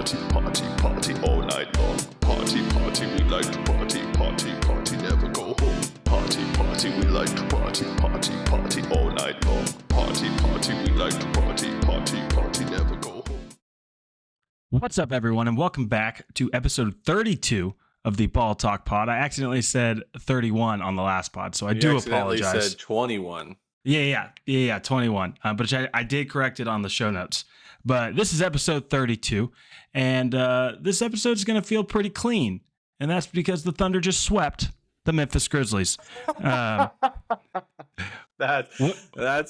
party, party, party all night long. Party, party, we like to party, party, party, never go home. Party, party, we like to party, party, party all night long. Party, party, we like to party, party, party, never go home. What's up, everyone, and welcome back to episode 32 of the Ball Talk Pod. I accidentally said 31 on the last pod, so I do apologize. You said 21. Yeah, 21. But I did correct it on the show notes. But this is episode 32, and this episode is going to feel pretty clean, and that's because the Thunder just swept the Memphis Grizzlies. That's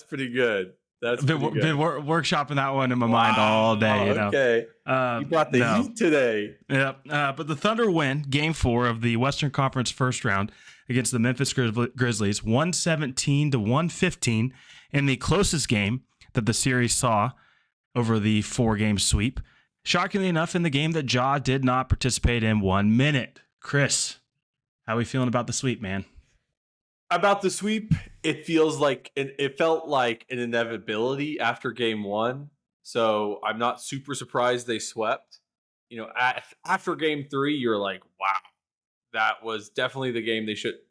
pretty good. That's been workshopping that one in my mind all day. You know? Okay. You brought the heat today. Yep. But the Thunder win Game 4 of the Western Conference first round against the Memphis Grizzlies, 117 to 115, in the closest game that the series saw over the 4-game sweep. Shockingly enough, in the game that Ja did not participate in 1 minute. Chris, how are we feeling about the sweep, man? About the sweep, it felt like an inevitability after game 1. So I'm not super surprised they swept. You know, after game 3, you're like, wow, that was definitely the game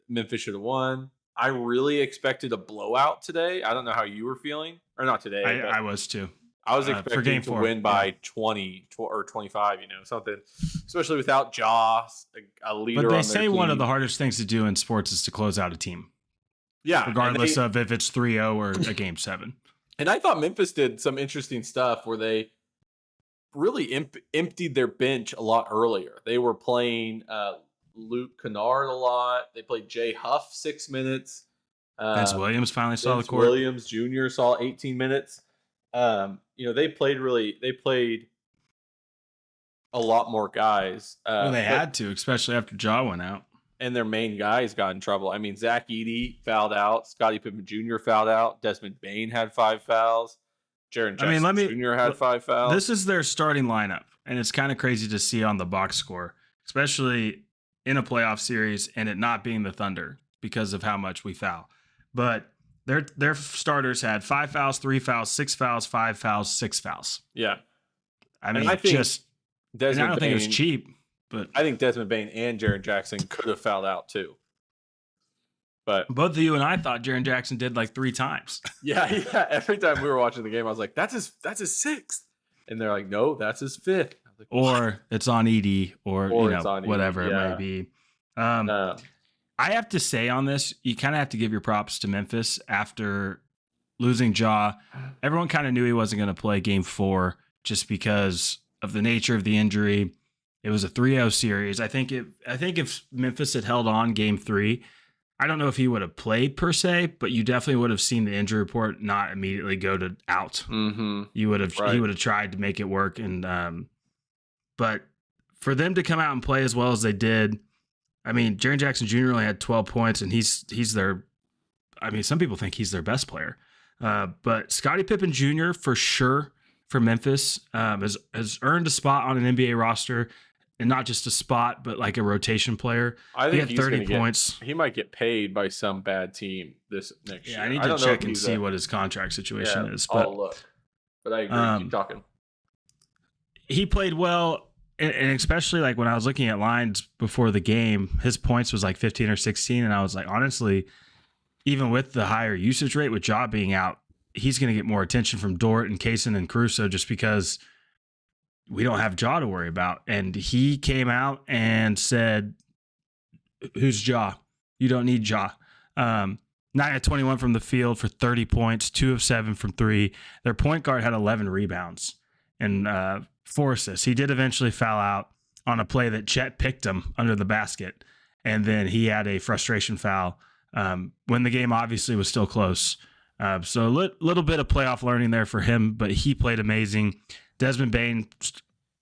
Memphis should have won. I really expected a blowout today. I don't know how you were feeling, or not today. I was too. I was expecting to win by 20 or 25, something, especially without Ja, a leader. But they on say their one team. of the hardest things to do in sports is to close out a team. Yeah. Regardless of if it's 3-0 or a game 7. And I thought Memphis did some interesting stuff where they really emptied their bench a lot earlier. They were playing Luke Kennard a lot. They played Jay Huff 6 minutes. Vince Williams finally saw the court. Williams Jr. saw 18 minutes. They played a lot more guys. They had to, especially after Ja went out. And their main guys got in trouble. I mean, Zach Edey fouled out. Scottie Pippen Jr. fouled out. Desmond Bane had 5 fouls. Jaren Jackson Jr. had 5 fouls. This is their starting lineup, and it's kind of crazy to see on the box score, especially in a playoff series and it not being the Thunder because of how much we foul. But their starters had 5 fouls, 3 fouls, 6 fouls, 5 fouls, 6 fouls. Yeah. I mean, I think I don't think it was cheap, but I think Desmond Bane and Jaren Jackson could have fouled out too. But both of you and I thought Jaren Jackson did like 3 times. Yeah. Every time we were watching the game, I was like, "That's his 6th," and they're like, "No, that's his 5th." Like, or it's on Edey, or whatever it may be. I have to say on this, you kind of have to give your props to Memphis after losing Ja. Everyone kind of knew he wasn't going to play game 4 just because of the nature of the injury. It was a 3-0 series. I think if Memphis had held on game 3, I don't know if he would have played per se, but you definitely would have seen the injury report not immediately go to out. Mm-hmm. You would have he would have tried to make it work, and but for them to come out and play as well as they did. I mean, Jaren Jackson Jr. only had 12 points, and he's their. I mean, some people think he's their best player, but Scottie Pippen Jr. for sure for Memphis has earned a spot on an NBA roster, and not just a spot, but like a rotation player. I think he had 30 points. He might get paid by some bad team this next year. I need to check and see what his contract situation is. But I'll look. But I agree. Keep talking. He played well. And especially like when I was looking at lines before the game, his points was like 15 or 16. And I was like, honestly, even with the higher usage rate with Ja being out, he's going to get more attention from Dort and Kaysen and Caruso just because we don't have Ja to worry about. And he came out and said, "Who's Ja? You don't need Ja." 9 of 21 from the field for 30 points, 2 of 7 from 3. Their point guard had 11 rebounds and 4 assists. He did eventually foul out on a play that Chet picked him under the basket, and then he had a frustration foul when the game obviously was still close. So a little bit of playoff learning there for him, but he played amazing. Desmond Bane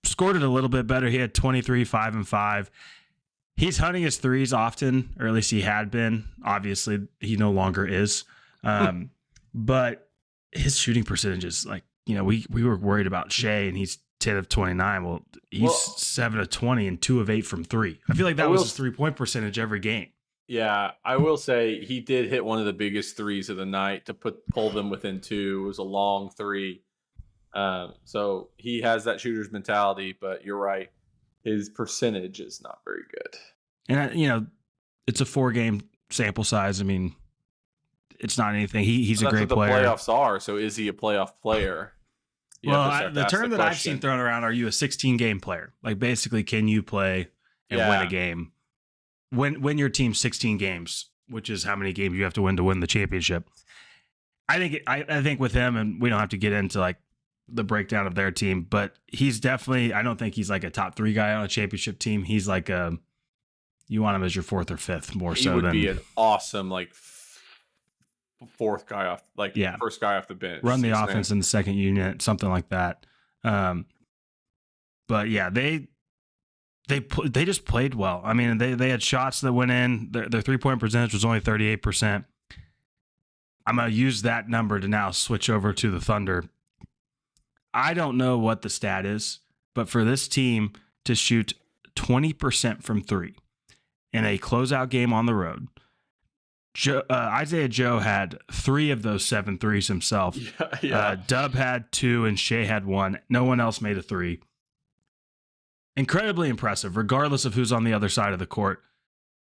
scored it a little bit better. He had 23, 5 and 5. He's hunting his threes often, or at least he had been. Obviously, he no longer is. But his shooting percentages, like, we were worried about Shea, and he's 10 of 29. Well, he's 7 of 20 and 2 of 8 from 3. I feel like that was his 3-point percentage every game. Yeah, I will say he did hit one of the biggest threes of the night to pull them within 2. It was a long 3. So he has that shooter's mentality, but you're right. His percentage is not very good. And it's a 4-game sample size. I mean, it's not anything. He's a great player. That's what the playoffs are. So is he a playoff player? The term that I've seen thrown around, are you a 16-game player? Like, basically, can you play and win a game? When your team's 16 games, which is how many games you have to win the championship. I think with him, and we don't have to get into like the breakdown of their team, but he's definitely, I don't think he's like a top 3 guy on a championship team. He's like you want him as your 4th or 5th more so than. He would be an awesome like 4th guy off, like first guy off the bench. Run the offense in the second unit, something like that. But yeah, they just played well. I mean, they had shots that went in. Their 3-point percentage was only 38%. I'm going to use that number to now switch over to the Thunder. I don't know what the stat is, but for this team to shoot 20% from 3 in a closeout game on the road, Isaiah Joe had 3 of those 7 threes himself. Dub had 2 and Shea had 1. No one else made a 3. Incredibly impressive, regardless of who's on the other side of the court,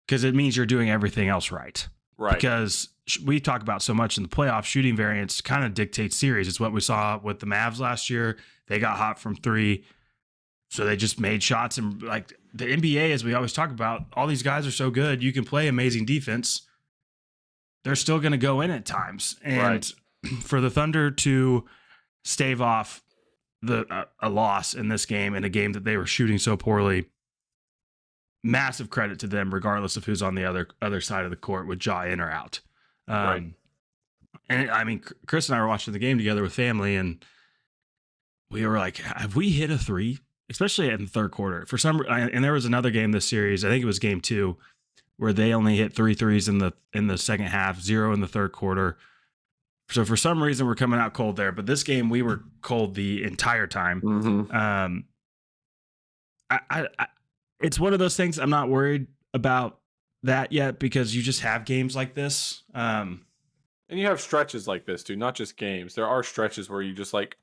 because it means you're doing everything else right. Right. Because we talk about so much in the playoffs, shooting variance kind of dictates series. It's what we saw with the Mavs last year. They got hot from 3, so they just made shots. And like the NBA, as we always talk about, all these guys are so good. You can play amazing defense. They're still going to go in at times. And for the Thunder to stave off a loss in this game, in a game that they were shooting so poorly, massive credit to them, regardless of who's on the other side of the court, with Ja in or out. And I mean, Chris and I were watching the game together with family, and we were like, have we hit a 3? Especially in the third quarter. And there was another game this series, I think it was game 2, where they only hit 3 threes in the second half, 0 in the third quarter. So for some reason, we're coming out cold there. But this game, we were cold the entire time. Mm-hmm. It's one of those things. I'm not worried about that yet, because you just have games like this. And you have stretches like this too, not just games. There are stretches where you just like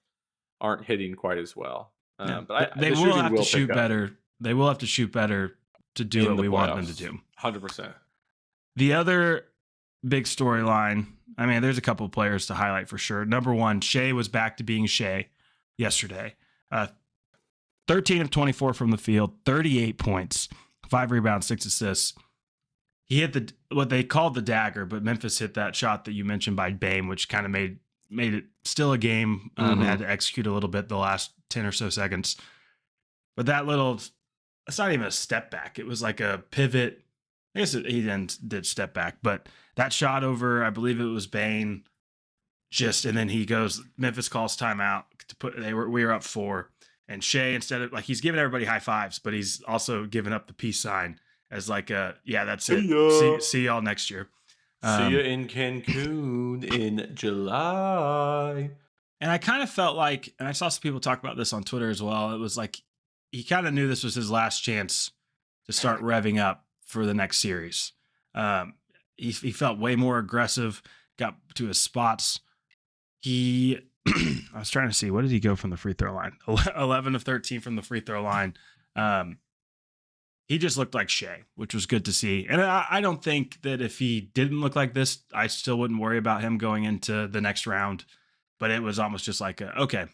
aren't hitting quite as well. But they will have to shoot better. They will have to shoot better to do what we want them to do. 100%. The other big storyline, I mean, there's a couple of players to highlight for sure. Number 1, Shea was back to being Shea yesterday. 13 of 24 from the field, 38 points, 5 rebounds, 6 assists. He hit what they called the dagger, but Memphis hit that shot that you mentioned by Bame, which kind of made it still a game. Had to execute a little bit the last 10 or so seconds. But it's not even a step back. It was like a pivot. I guess he then did step back, but that shot over, I believe it was Bane, and then he goes, Memphis calls timeout we were up 4. And Shea, instead of like, he's giving everybody high fives, but he's also giving up the peace sign as like that's it. See y'all next year. See you in Cancun in July. And I kind of felt like, and I saw some people talk about this on Twitter as well, it was like he kind of knew this was his last chance to start revving up for the next series. He felt way more aggressive, got to his spots. I was trying to see, what did he go from the free throw line? 11 of 13 from the free throw line. He just looked like Shea, which was good to see. And I don't think that if he didn't look like this, I still wouldn't worry about him going into the next round. But it was almost just like, okay,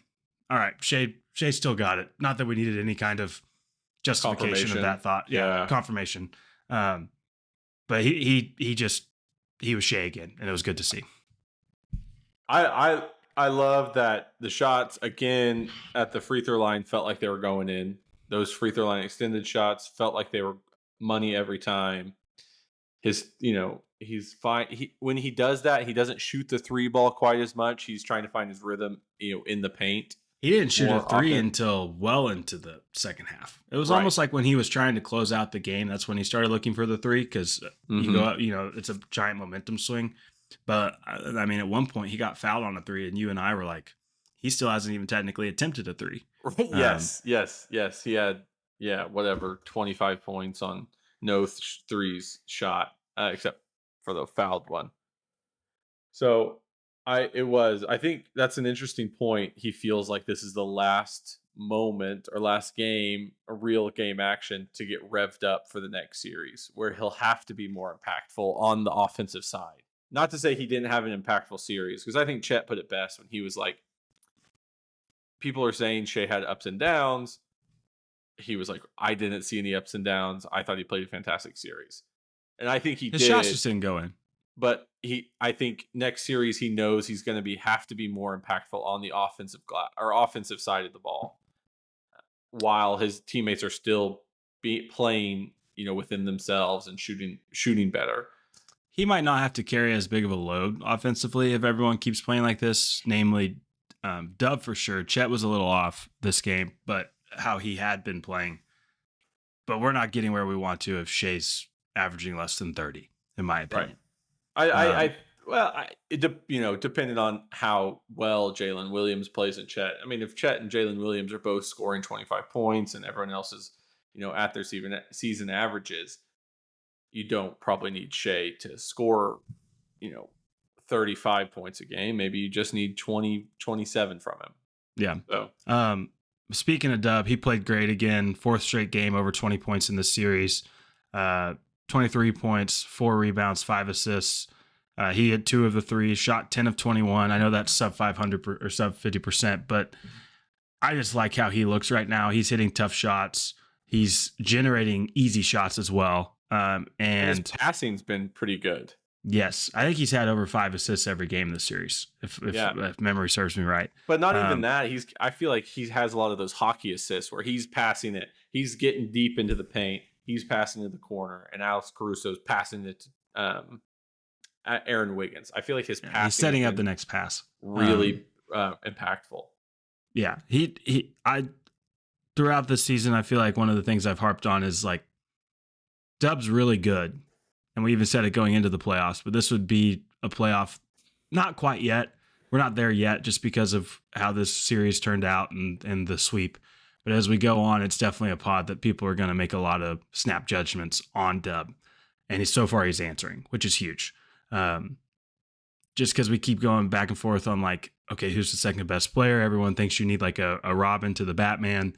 all right, Shea still got it. Not that we needed any kind of justification of that thought. Yeah. Confirmation. But he was Shea again, and it was good to see. I love that the shots again at the free throw line felt like they were going in. Those free throw line extended shots felt like they were money every time. He's fine. When he does that, he doesn't shoot the 3 ball quite as much. He's trying to find his rhythm, in the paint. He didn't shoot a 3 until well into the second half. It was almost like when he was trying to close out the game. That's when he started looking for the 3, because you go up, it's a giant momentum swing. But I mean, at one point he got fouled on a 3, and you and I were like, he still hasn't even technically attempted a 3. Yes. He had 25 points on no threes shot, except for the fouled one. So I think that's an interesting point. He feels like this is the last moment or last game, a real game action to get revved up for the next series where he'll have to be more impactful on the offensive side. Not to say he didn't have an impactful series, because I think Chet put it best when he was like, people are saying Shea had ups and downs. He was like, I didn't see any ups and downs. I thought he played a fantastic series. And I think he His did. shots just didn't go in. But I think next series he knows he's going to have to be more impactful on the offensive side of the ball, while his teammates are still playing, within themselves and shooting better. He might not have to carry as big of a load offensively if everyone keeps playing like this. Namely, Dub for sure. Chet was a little off this game, but how he had been playing. But we're not getting where we want to if Shea's averaging less than 30, in my opinion. Right. Depending on how well Jalen Williams plays and Chet. I mean, if Chet and Jalen Williams are both scoring 25 points and everyone else is, at their season averages, you don't probably need Shea to score, 35 points a game. Maybe you just need 20, 27 from him. Yeah. So, speaking of Dub, he played great again. 4th straight game over 20 points in this series. 23 points, 4 rebounds, 5 assists. He had 2 of the 3, shot 10 of 21. I know that's sub 500 or sub 50%, but I just like how he looks right now. He's hitting tough shots. He's generating easy shots as well. And his passing's been pretty good. Yes, I think he's had over 5 assists every game this series, if memory serves me right. But not even that. I feel like he has a lot of those hockey assists where he's passing it. He's getting deep into the paint. He's passing to the corner, and Alex Caruso's passing it to Aaron Wiggins. I feel like his passing he's setting up the next pass. Really impactful. Yeah, I throughout this season, I feel like one of the things I've harped on is like Dub's really good. And we even said it going into the playoffs, but this would be a playoff. Not quite yet. We're not there yet just because of how this series turned out and the sweep. But as we go on, it's definitely a pod that people are going to make a lot of snap judgments on Dub. And so far he's answering, which is huge. Just because we keep going back and forth on like, okay, who's the second best player? Everyone thinks you need like a Robin to the Batman.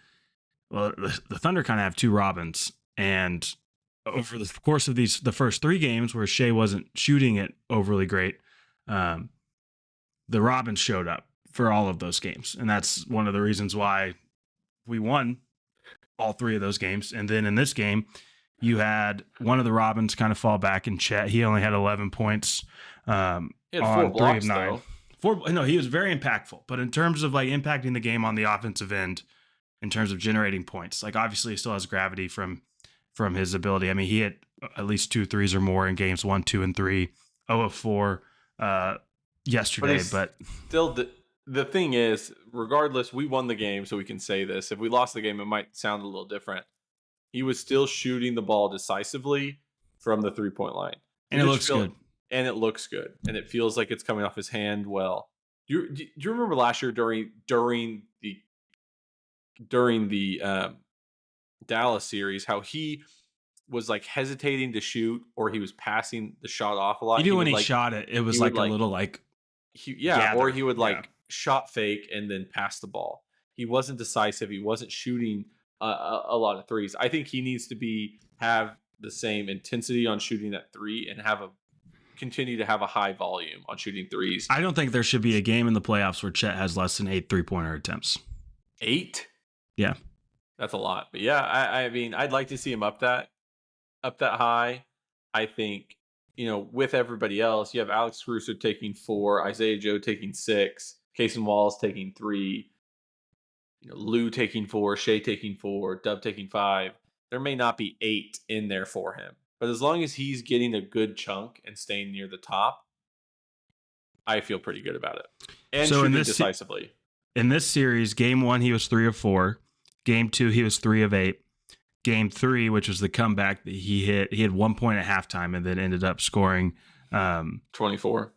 Well, the Thunder kind of have 2 Robins. And over the course of the first 3 games where Shea wasn't shooting it overly great, the Robins showed up for all of those games. And that's one of the reasons why we won all 3 of those games. And then in this game, you had one of the Robins kind of fall back in Chet. He only had 11 points he had 4 on blocks, 3 of 9. No, he was very impactful. But in terms of like impacting the game on the offensive end, in terms of generating points, like obviously he still has gravity from his ability. I mean, he had at least 2 threes or more in games 1, 2, and 3. 0 of 4 yesterday, but still, the thing is, regardless, we won the game, so we can say this. If we lost the game, it might sound a little different. He was still shooting the ball decisively from the 3-point line, and it looks good. And it looks good, and it feels like it's coming off his hand well. Do you remember last year during the Dallas series, how he was like hesitating to shoot, or he was passing the shot off a lot? Even when he shot it, it was like a little like or he would like shot fake and then pass the ball. He wasn't decisive. He wasn't shooting a lot of threes. I think he needs to have the same intensity on shooting that 3 and continue to have a high volume on shooting threes. I don't think there should be a game in the playoffs where Chet has less than 8 3-pointer attempts. 8? Yeah. That's a lot. But yeah, I mean, I'd like to see him up that high. I think, with everybody else, you have Alex Caruso taking 4, Isaiah Joe taking 6, Cason Wallace taking 3, Lou taking 4, Shea taking 4, Dub taking 5. There may not be 8 in there for him. But as long as he's getting a good chunk and staying near the top, I feel pretty good about it. And so shooting decisively. In this series, game 1, he was 3 of 4. Game 2, he was 3 of 8. Game 3, which was the comeback that he had 1 point at halftime and then ended up scoring 24.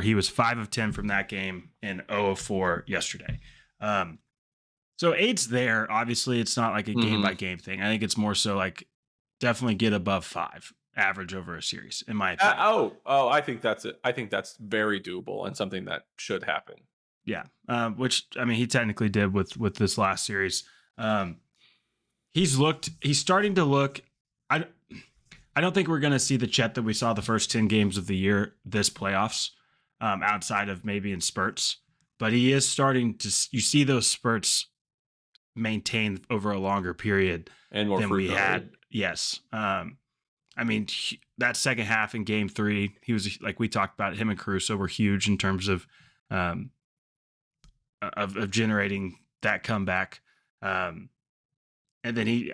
He was 5 of 10 from that game and 0 of 4 yesterday. So 8's there. Obviously, it's not like a game-by-game thing. I think it's more so like definitely get above 5. average over a series, in my opinion. I think that's it. I think that's very doable and something that should happen. Yeah, which I mean, he technically did with this last series. He's starting to look. I don't think we're going to see the Chet that we saw the first 10 games of the year this playoffs, outside of maybe in spurts. But he is starting to. You see those spurts maintained over a longer period And more than we frequently. had. Yes. I mean, that second half in game 3, he was, like we talked about, him and Caruso were huge in terms of generating that comeback. And then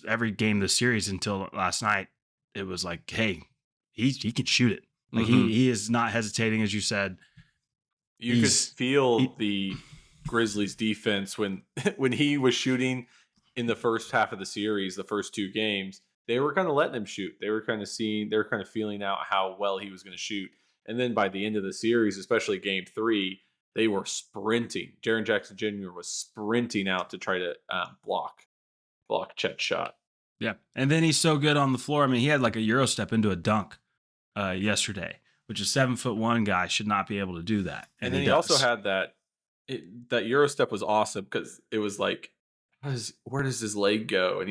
every game this series until last night, it was like, hey, he can shoot it. Like he is not hesitating, as you said. You could feel the Grizzlies defense when he was shooting in the first half of the series, the first 2 games. They were kind of letting him shoot. They were kind of feeling out how well he was going to shoot. And then by the end of the series, especially game 3, they were sprinting. Jaren Jackson Jr. was sprinting out to try to block Chet's shot. Yeah. And then he's so good on the floor. I mean, he had like a Euro step into a dunk yesterday, which a 7'1" guy should not be able to do that. And then he also had that Euro step was awesome because it was like, where does his leg go? And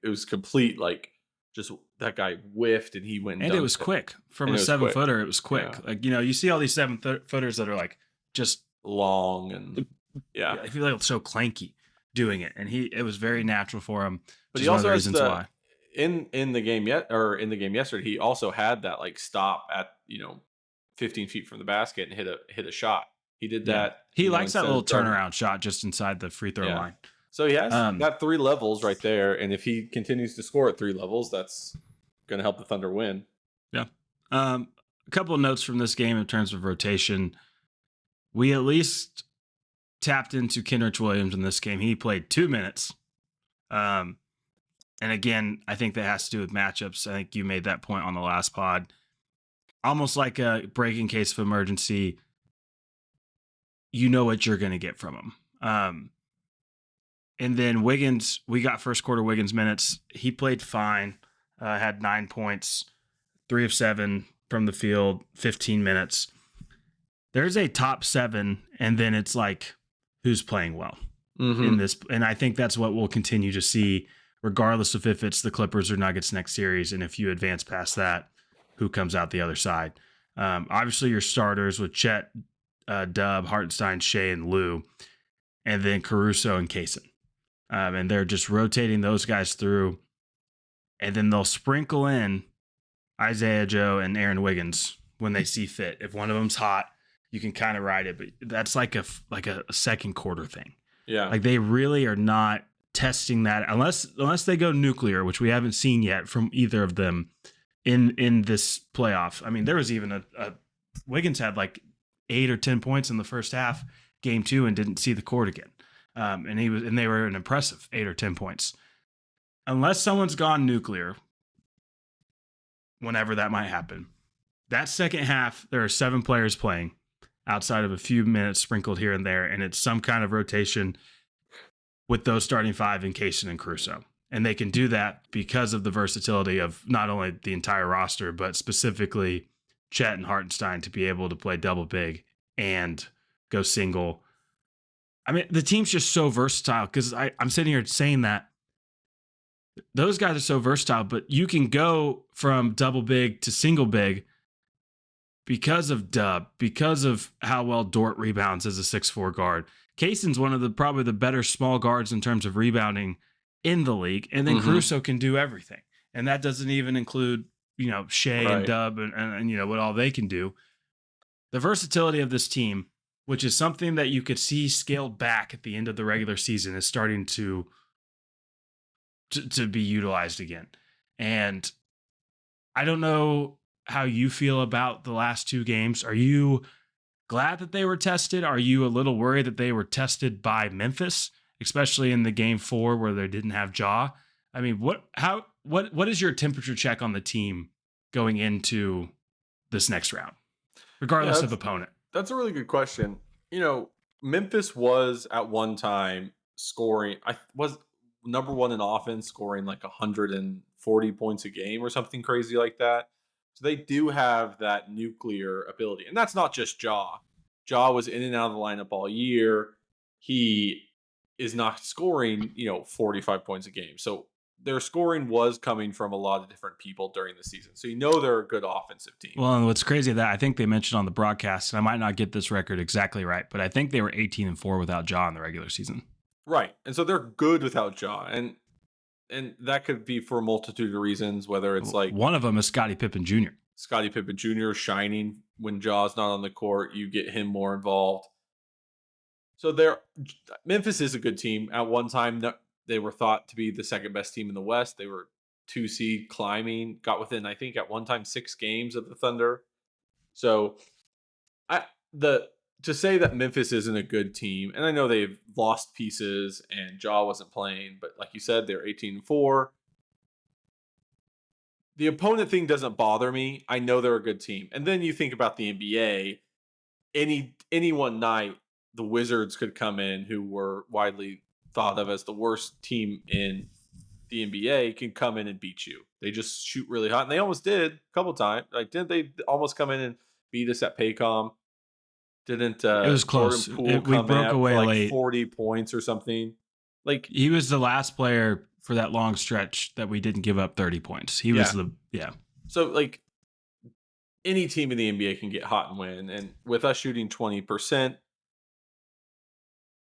it was complete, like, just that guy whiffed and he went and it was quick from a 7-footer. It was quick. Yeah. Like, you see all these 7-footers that are like just long and I feel like it's so clanky doing it, and it was very natural for him. But he also has why. In the game yesterday, he also had that like stop at 15 feet from the basket and hit a shot. He did that. He likes that little turnaround shot just inside the free throw line. So he has got 3 levels right there, and if he continues to score at 3 levels, that's going to help the Thunder win. Yeah. A couple of notes from this game in terms of rotation. We at least tapped into Kenrich Williams in this game. He played 2 minutes. And again, I think that has to do with matchups. I think you made that point on the last pod. Almost like a break in case of emergency. You know what you're going to get from him. And then Wiggins, we got first quarter Wiggins minutes. He played fine, had 9 points, 3 of 7 from the field, 15 minutes. There's a top 7, and then it's like, who's playing well in this? And I think that's what we'll continue to see, regardless of if it's the Clippers or Nuggets next series. And if you advance past that, who comes out the other side? Obviously, your starters with Chet, Dub, Hartenstein, Shea, and Lou, and then Caruso and Kaysen. And they're just rotating those guys through. And then they'll sprinkle in Isaiah Joe and Aaron Wiggins when they see fit. If one of them's hot, you can kind of ride it. But that's like a second quarter thing. Yeah. Like they really are not testing that unless they go nuclear, which we haven't seen yet from either of them in this playoff. I mean, there was even a Wiggins had like 8 or 10 points in the first half, game 2, and didn't see the court again. And they were an impressive 8 or 10 points. Unless someone's gone nuclear, whenever that might happen, that second half, there are 7 players playing outside of a few minutes sprinkled here and there. And it's some kind of rotation with those starting 5 in Kaysen and Caruso. And they can do that because of the versatility of not only the entire roster, but specifically Chet and Hartenstein to be able to play double big and go single. I mean, the team's just so versatile because I'm sitting here saying that those guys are so versatile, but you can go from double big to single big because of Dub, because of how well Dort rebounds as a 6'4" guard. Kaysen's one of probably the better small guards in terms of rebounding in the league. And then Caruso can do everything. And that doesn't even include, Shea and Dub and what all they can do. The versatility of this team, which is something that you could see scaled back at the end of the regular season, is starting to be utilized again. And I don't know how you feel about the last 2 games. Are you glad that they were tested? Are you a little worried that they were tested by Memphis, especially in the game 4 where they didn't have Ja? I mean, what is your temperature check on the team going into this next round, regardless of opponent? That's a really good question. Memphis was at one time scoring. I was number 1 in offense, scoring like 140 40 points a game or something crazy like that. So they do have that nuclear ability. And that's not just Jaw. Jaw was in and out of the lineup all year. He is not scoring, 45 points a game. So their scoring was coming from a lot of different people during the season. So they're a good offensive team. Well, and what's crazy that I think they mentioned on the broadcast, and I might not get this record exactly right, but I think they were 18-4 without Ja in the regular season. Right. And so they're good without Ja. And that could be for a multitude of reasons, whether it's like one of them is Scottie Pippen Jr. Scottie Pippen Jr. shining when Ja's not on the court. You get him more involved. So Memphis is a good team. At one time, they were thought to be the second best team in the West. They were 2 seed climbing, got within, I think, at one time 6 games of the Thunder. So to say that Memphis isn't a good team, and I know they've lost pieces and Ja wasn't playing, but like you said, they're 18-4. The opponent thing doesn't bother me. I know they're a good team. And then you think about the NBA, any one night, the Wizards could come in, who were widely thought of as the worst team in the NBA, can come in and beat you. They just shoot really hot. And they almost did a couple times. Like, didn't they almost come in and beat us at Paycom? Didn't it was close. We broke away for like late. 40 points or something. Like, he was the last player for that long stretch that we didn't give up 30 points. He was So like, any team in the NBA can get hot and win. And with us shooting 20%,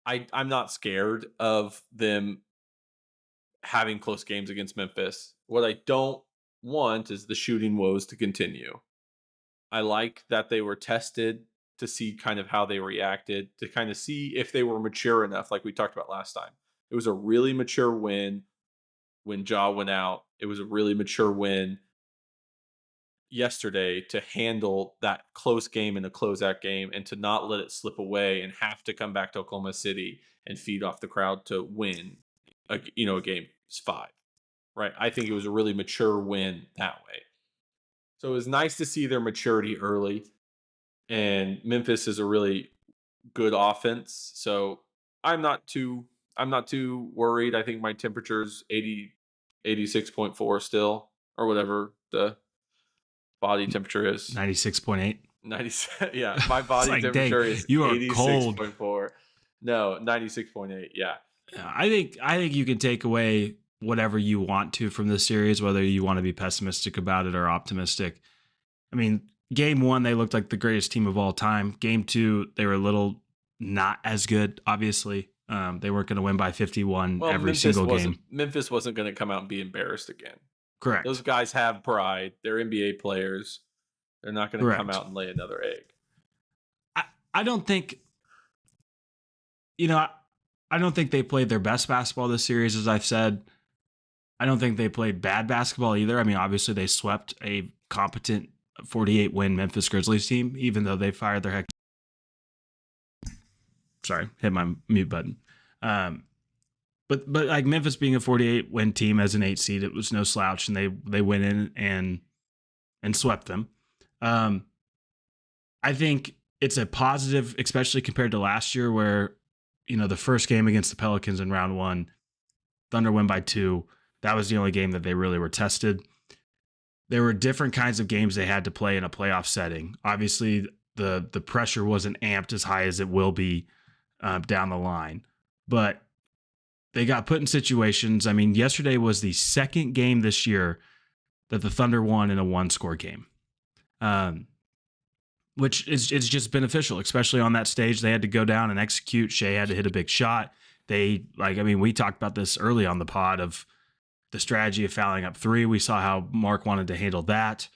I'm not scared of them having close games against Memphis. What I don't want is the shooting woes to continue. I like that they were tested to see kind of how they reacted, to kind of see if they were mature enough, like we talked about last time. It was a really mature win when Ja went out. It was a really mature win yesterday to handle that close game in a closeout game and to not let it slip away and have to come back to Oklahoma City and feed off the crowd to win a game 5. Right? I think it was a really mature win that way. So it was nice to see their maturity early. And Memphis is a really good offense. So I'm not too worried. I think my temperature's 86.4 still, or whatever the body temperature is. 96.8. 97. Yeah, my body temperature is you are 86.4. No, 96.8. Yeah. I think you can take away whatever you want to from this series, whether you want to be pessimistic about it or optimistic. I mean, Game 1, they looked like the greatest team of all time. Game 2, they were a little not as good, obviously. They weren't going to win by 51 single game. Memphis wasn't going to come out and be embarrassed again. Correct. Those guys have pride. They're NBA players. They're not going to come out and lay another egg. I don't think, I don't think they played their best basketball this series, as I've said. I don't think they played bad basketball either. I mean, obviously they swept a competent 48-win Memphis Grizzlies team, even though they fired their heck. Sorry, hit my mute button. But like Memphis being a 48-win team as an 8 seed, it was no slouch, and they went in and swept them. I think it's a positive, especially compared to last year, where the first game against the Pelicans in round 1, Thunder win by 2. That was the only game that they really were tested. There were different kinds of games they had to play in a playoff setting. Obviously, the pressure wasn't amped as high as it will be down the line. But they got put in situations. I mean, yesterday was the second game this year that the Thunder won in a 1-score game, which is just beneficial, especially on that stage. They had to go down and execute. Shea had to hit a big shot. We talked about this early on the pod of the strategy of fouling up 3. We saw how Mark wanted to handle that.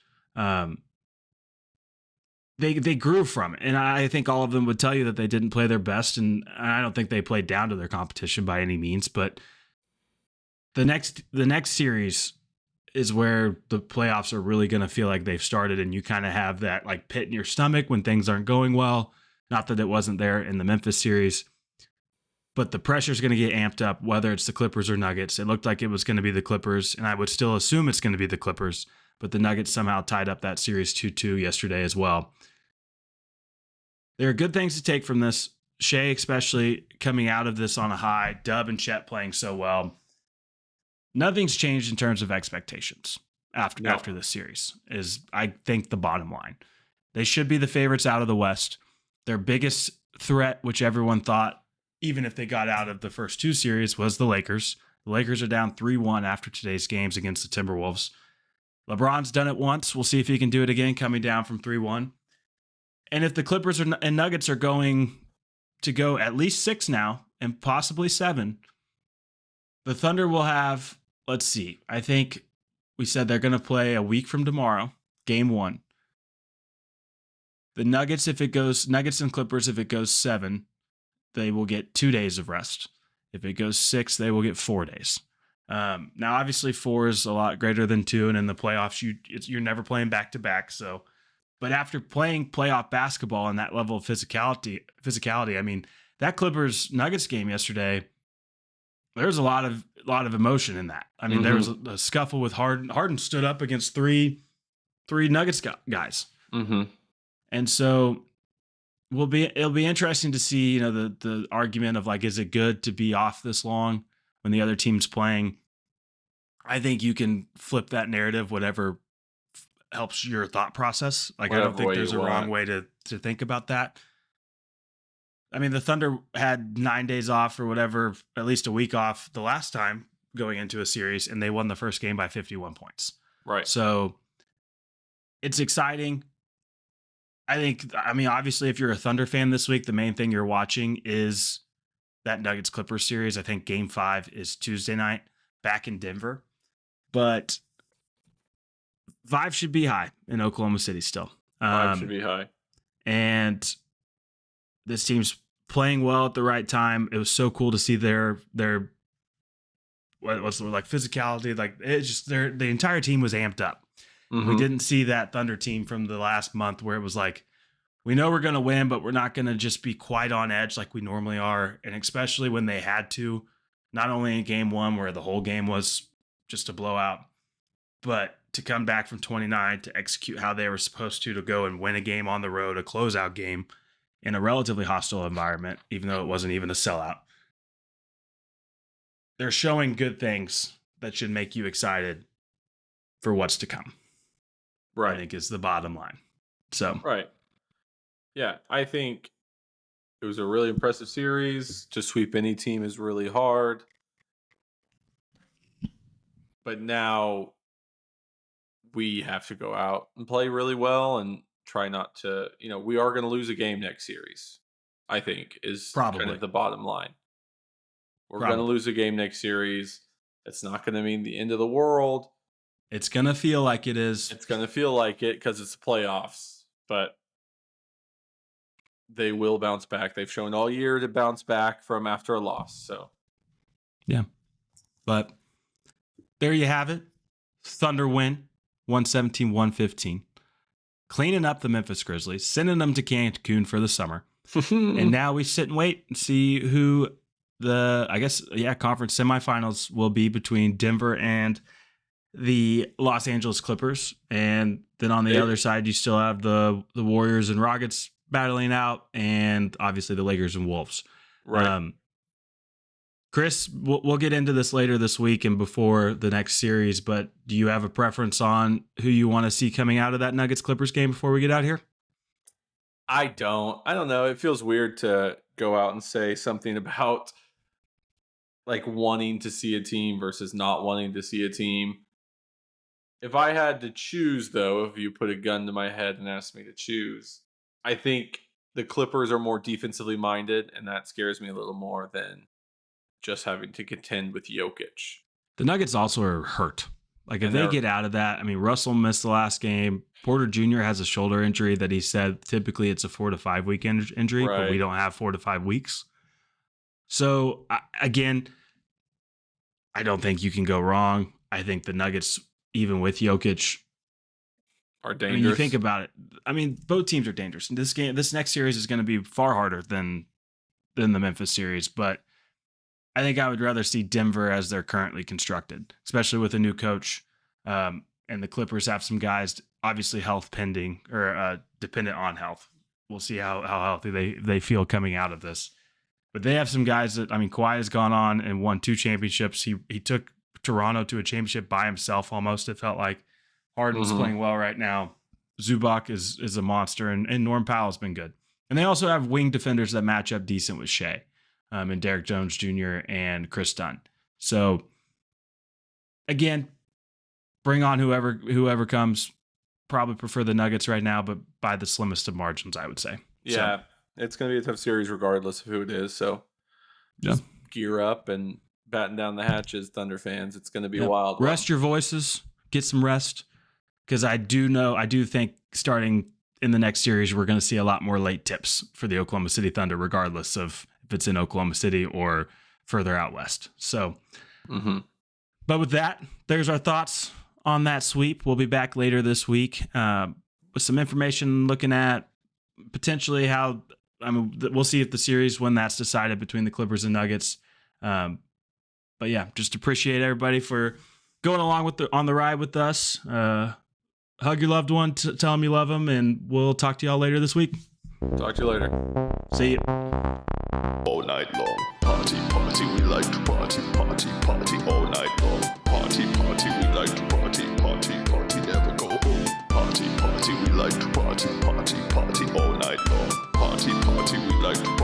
They grew from it. And I think all of them would tell you that they didn't play their best. And I don't think they played down to their competition by any means. But the next series is where the playoffs are really going to feel like they've started. And you kind of have that like pit in your stomach when things aren't going well. Not that it wasn't there in the Memphis series. But the pressure is going to get amped up, whether it's the Clippers or Nuggets. It looked like it was going to be the Clippers, and I would still assume it's going to be the Clippers. But the Nuggets somehow tied up that series 2-2 yesterday as well. There are good things to take from this. Shea, especially coming out of this on a high. Dub and Chet playing so well. nothing's changed in terms of expectations after this series is, I think, the bottom line. They should be the favorites out of the West. Their biggest threat, which everyone thought, even if they got out of the first two series, was the Lakers. The Lakers are down 3-1 after today's games against the Timberwolves. LeBron's done it once. We'll see if he can do it again, coming down from 3-1. And if the Clippers and Nuggets are going to go at least 6 now and possibly 7, the Thunder will have, let's see, I think we said they're going to play a week from tomorrow, game 1. The Nuggets and Clippers, if it goes 7, they will get 2 days of rest. If it goes 6, they will get 4 days. Now, obviously, 4 is a lot greater than 2, and in the playoffs, you're never playing back-to-back. So, but after playing playoff basketball and that level of physicality, I mean, that Clippers-Nuggets game yesterday, there was a lot of emotion in that. I mean, there was a scuffle with Harden. Harden stood up against three Nuggets guys. And so it'll be interesting to see, the argument of like, is it good to be off this long when the other team's playing? I think you can flip that narrative, whatever helps your thought process. Like, whatever, I don't think there's a wrong way to think about that. I mean, the Thunder had 9 days off or whatever, at least a week off the last time going into a series, and they won the first game by 51 points. Right. So it's exciting. I mean, obviously, if you're a Thunder fan this week, the main thing you're watching is that Nuggets-Clippers series. I think Game 5 is Tuesday night back in Denver. But vibe should be high in Oklahoma City still. Vibe should be high. And this team's playing well at the right time. It was so cool to see their what's the word, like physicality. Like, it's just the entire team was amped up. We didn't see that Thunder team from the last month where it was like, we know we're going to win, but we're not going to just be quite on edge like we normally are. And especially when they had to, not only in game 1 where the whole game was just a blowout, but to come back from 29 to execute how they were supposed to go and win a game on the road, a closeout game in a relatively hostile environment, even though it wasn't even a sellout. They're showing good things that should make you excited for what's to come. Right. I think is the bottom line. So, right. Yeah, I think it was a really impressive series. To sweep any team is really hard. But now we have to go out and play really well and try not to, we are going to lose a game next series, I think, is probably kind of the bottom line. We're going to lose a game next series. It's not going to mean the end of the world. It's going to feel like it is. It's going to feel like it because it's the playoffs. But they will bounce back. They've shown all year to bounce back from after a loss. So, yeah. But there you have it. Thunder win, 117-115. Cleaning up the Memphis Grizzlies, sending them to Cancun for the summer. And now we sit and wait and see who conference semifinals will be between Denver and the Los Angeles Clippers. And then on the other side, you still have the Warriors and Rockets battling out, and obviously the Lakers and Wolves. Right. Chris, we'll get into this later this week and before the next series, but do you have a preference on who you want to see coming out of that Nuggets-Clippers game before we get out here? I don't know. It feels weird to go out and say something about like wanting to see a team versus not wanting to see a team. If I had to choose, though, if you put a gun to my head and asked me to choose, I think the Clippers are more defensively minded, and that scares me a little more than just having to contend with Jokic. The Nuggets also are hurt. Like, if they get out of that, I mean, Russell missed the last game. Porter Jr. has a shoulder injury that he said typically it's a 4 to 5 week injury, but we don't have 4 to 5 weeks. So, again, I don't think you can go wrong. I think the Nuggets, even with Jokic, are dangerous. I mean, you think about it. I mean, both teams are dangerous. This next series is going to be far harder than the Memphis series, but I think I would rather see Denver as they're currently constructed, especially with a new coach. And the Clippers have some guys, obviously health pending or dependent on health. We'll see how healthy they feel coming out of this. But they have some guys that, I mean, Kawhi has gone on and won 2 championships. He took Toronto to a championship by himself almost. It felt like Harden's playing well right now. Zubac is a monster, and Norm Powell's been good. And they also have wing defenders that match up decent with Shea, and Derek Jones Jr. and Chris Dunn. So again, bring on whoever comes. Probably prefer the Nuggets right now, but by the slimmest of margins, I would say. Yeah, it's going to be a tough series regardless of who it is. So just gear up and batten down the hatches, Thunder fans. It's going to be a wild one. Rest your voices, get some rest, because I do think starting in the next series, we're going to see a lot more late tips for the Oklahoma City Thunder, regardless of if it's in Oklahoma City or further out west. So, but with that, there's our thoughts on that sweep. We'll be back later this week with some information looking at potentially how, we'll see if the series, when that's decided between the Clippers and Nuggets. But yeah, just appreciate everybody for going along on the ride with us. Hug your loved one, tell them you love them, and we'll talk to y'all later this week. Talk to you later. See you. All night long, party, party, we like to party, party, party, all night long. Party, party, we like to party, party, party, never go home. Party, party, we like to party, party, party, all night long. Party, party, we like to party.